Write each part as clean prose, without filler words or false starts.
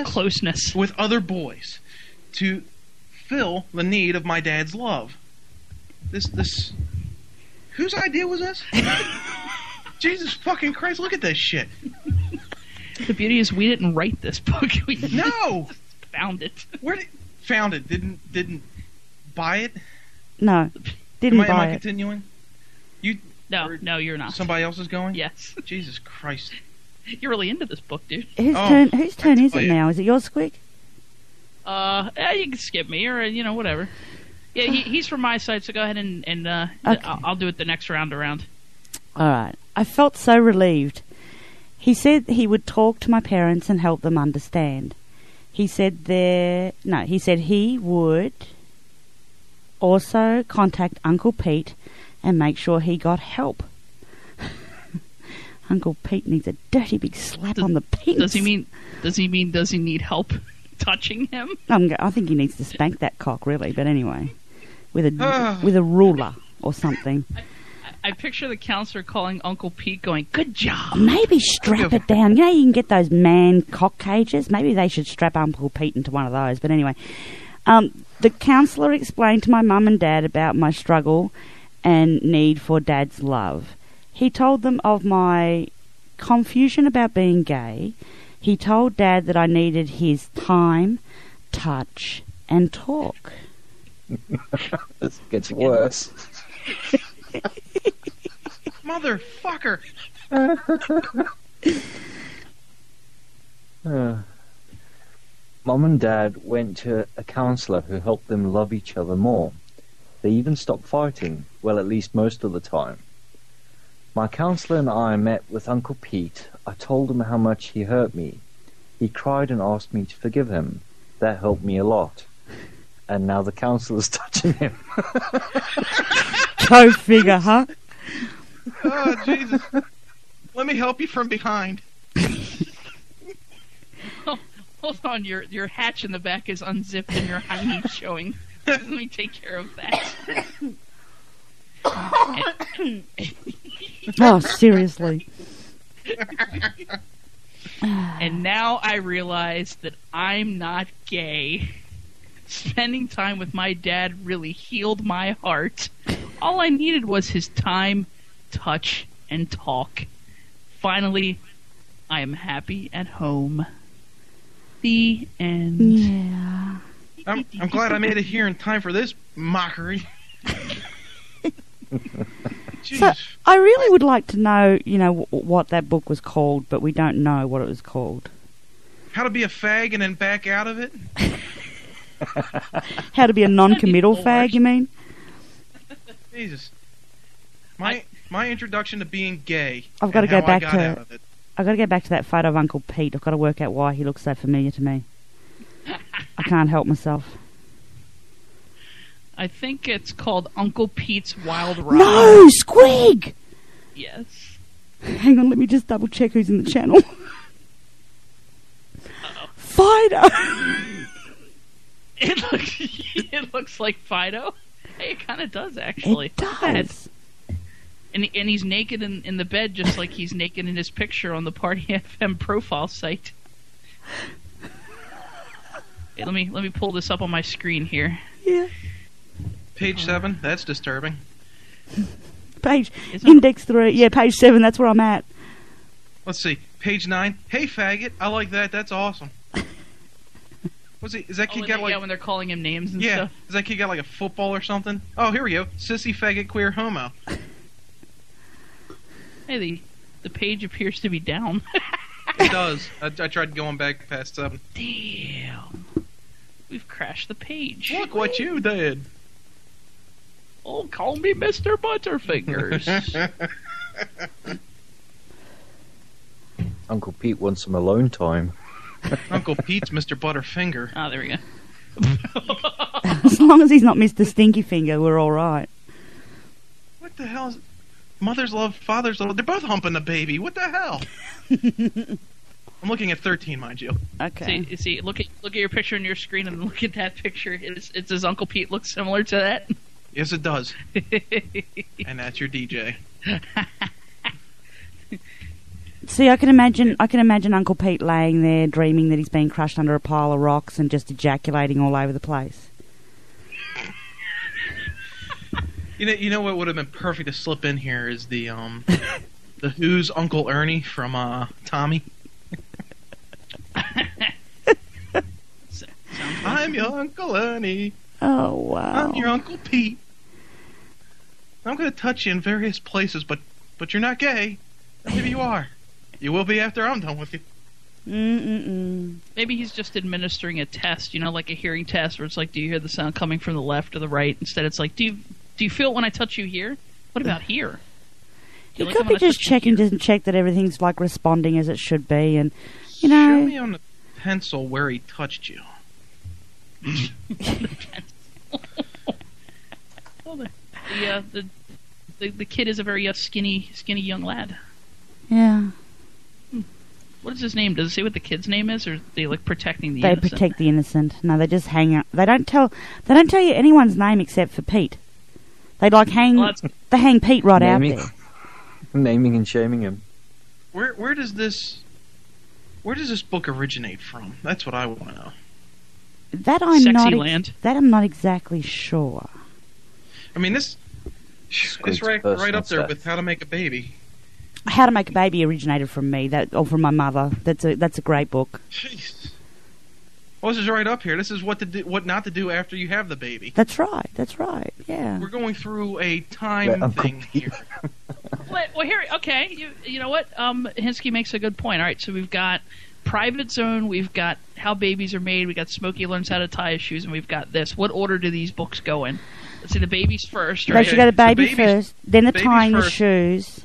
closeness with other boys to fill the need of my dad's love. This whose idea was this? Jesus fucking Christ, look at this shit. The beauty is we didn't write this book. We No! found it. Found it. Didn't buy it? No. Didn't buy it. Am I continuing? No, you're not. Somebody else is going? Yes. Jesus Christ. You're really into this book, dude. Whose turn is it now? Is it yours, Squig? Yeah, you can skip me or whatever. Yeah, he's from my side, so go ahead and Okay. I'll do it the next round around. All right. I felt so relieved. He said he would talk to my parents and help them understand. He said he would also contact Uncle Pete and make sure he got help. Uncle Pete needs a dirty big slap on the pins. Does he need help touching him? I think he needs to spank that cock, really. But anyway, with a ruler or something. I picture the counselor calling Uncle Pete going, "Good job." Maybe strap it down. You know, you can get those man cock cages. Maybe they should strap Uncle Pete into one of those. But anyway, the counsellor explained to my mum and dad about my struggle and need for Dad's love. He told them of my confusion about being gay. He told Dad that I needed his time, touch, and talk. This gets worse. Motherfucker! Mum and Dad went to a counsellor who helped them love each other more. They even stopped fighting, well, at least most of the time. My counsellor and I met with Uncle Pete. I told him how much he hurt me. He cried and asked me to forgive him. That helped me a lot. And now the counsellor's touching him. Go figure, huh? Oh, Jesus. Let me help you from behind. Hold on, your hatch in the back is unzipped and your hiney showing. Let me take care of that. Oh, seriously. And now I realize that I'm not gay. Spending time with my dad really healed my heart. All I needed was his time, touch, and talk. Finally, I am happy at home. The end. Yeah. I'm glad I made it here in time for this mockery. So, I really would like to know, what that book was called, but we don't know what it was called. How to be a fag and then back out of it? How to be a non-committal fag, you mean? Jesus. My introduction to being gay. I've got to go back to I've got to go back to that photo of Uncle Pete. I've got to work out why he looks so familiar to me. I can't help myself. I think it's called Uncle Pete's Wild Ride. No, Squig! Yes. Hang on, let me just double check who's in the channel. Fido! It looks like Fido. Hey, it kind of does, actually. It does. And he's naked in the bed, just like he's naked in his picture on the Party FM profile site. Hey, let me pull this up on my screen here. Yeah. Page 7. That's disturbing. Index 3. Yeah, page 7. That's where I'm at. Let's see. Page 9. Hey, faggot. I like that. That's awesome. Is that kid got when they're calling him names and stuff? Is that kid got like a football or something? Oh, here we go. Sissy, faggot, queer, homo. Hey, the page appears to be down. It does. I tried going back past 7. Damn. We've crashed the page. Look what you did. Oh, call me Mr. Butterfingers. Uncle Pete wants some alone time. Uncle Pete's Mr. Butterfinger. Oh, there we go. As long as he's not Mr. Stinky Finger, we're all right. What the hell is... Mother's love, father's love. They're both humping the baby. What the hell? I'm looking at 13, mind you. Okay. See, look at your picture on your screen and look at that picture. It says Uncle Pete looks similar to that. Yes, it does. And that's your DJ. See, I can imagine Uncle Pete laying there dreaming that he's been crushed under a pile of rocks and just ejaculating all over the place. You know what would have been perfect to slip in here is the Who's Uncle Ernie from Tommy. I'm your Uncle Ernie. Oh, wow. I'm your Uncle Pete. I'm going to touch you in various places, but you're not gay. Maybe you are. You will be after I'm done with you. Mm-mm-mm. Maybe he's just administering a test, like a hearing test, where it's like, do you hear the sound coming from the left or the right? Instead, it's like, do you feel it when I touch you here? What about here? He could be just checking to check that everything's like responding as it should be, and Show me on the pencil where he touched you. Well, the kid is a very skinny young lad. Yeah. What is his name? Does it say what the kid's name is, or are they like protecting the They innocent? protect the innocent. No, they just hang out. They don't tell you anyone's name except for Pete. They hang Pete right out there. Naming and shaming him. Where does this book originate from? That's what I want to know. That I'm Sexyland. That I'm not exactly sure. I mean, it's right up there with How to Make a Baby. How to Make a Baby originated from me, or from my mother. That's a great book. Jeez. Well, this is right up here. This is what not to do after you have the baby. That's right. Yeah. We're going through a time thing here. Well, here, okay. You know what? Hinske makes a good point. All right, so we've got Private Zone, we've got How Babies Are Made, we got Smokey Learns How to Tie His Shoes, and we've got this. What order do these books go in? Let's see, the babies first, right? They should go to baby So first, then the babies tying the first. shoes.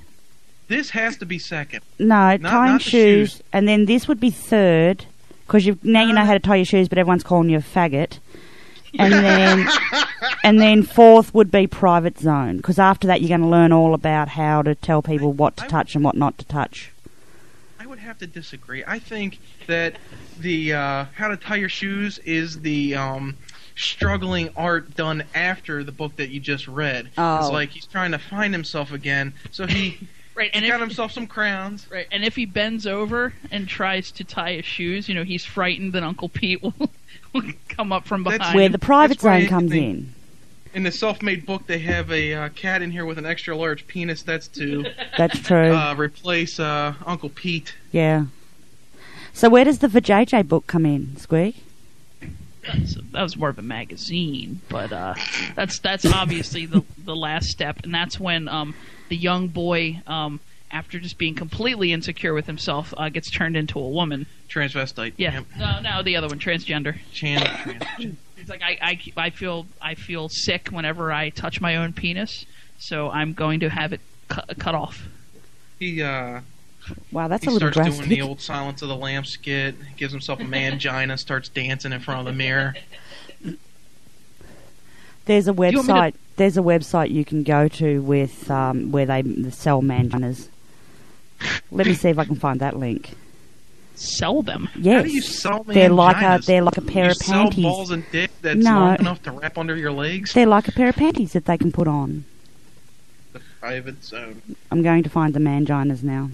This has to be second. No, tying not the shoes, shoes. and then this would be third, because now you know how to tie your shoes, but everyone's calling you a faggot. And then fourth would be Private Zone, because after that you're going to learn all about how to tell people what to touch and what not to touch. I would have to disagree. I think that the How to Tie Your Shoes is the struggling art done after the book that you just read. Oh. It's like he's trying to find himself again, so he Right, and got himself some crowns. Right, and if he bends over and tries to tie his shoes, he's frightened that Uncle Pete will come up from behind. That's Where him. the Private That's why Zone comes the- in. In the self-made book, they have a cat in here with an extra large penis. That's to That's true. replace Uncle Pete. Yeah. So where does the Vajayjay book come in, Squeak? That was more of a magazine, but that's obviously the last step, and that's when the young boy, after just being completely insecure with himself, gets turned into a woman. Transvestite. Yeah. Yep. No, the other one, transgender. Trans. It's like I feel sick whenever I touch my own penis, so I'm going to have it cut off. He Wow, that's he a little starts drastic. doing the old Silence of the Lambs skit. Gives himself a mangina. Starts dancing in front of the mirror. There's a you want me to- website. There's a website you can go to with where they sell manginas. Let me see if I can find that link. Sell them. Yes, How do you sell they're like manginas? a pair you of sell panties. balls and dick that's No. long enough to wrap under your legs. They're like a pair of panties that they can put on. The Private Zone. I'm going to find the manginas now.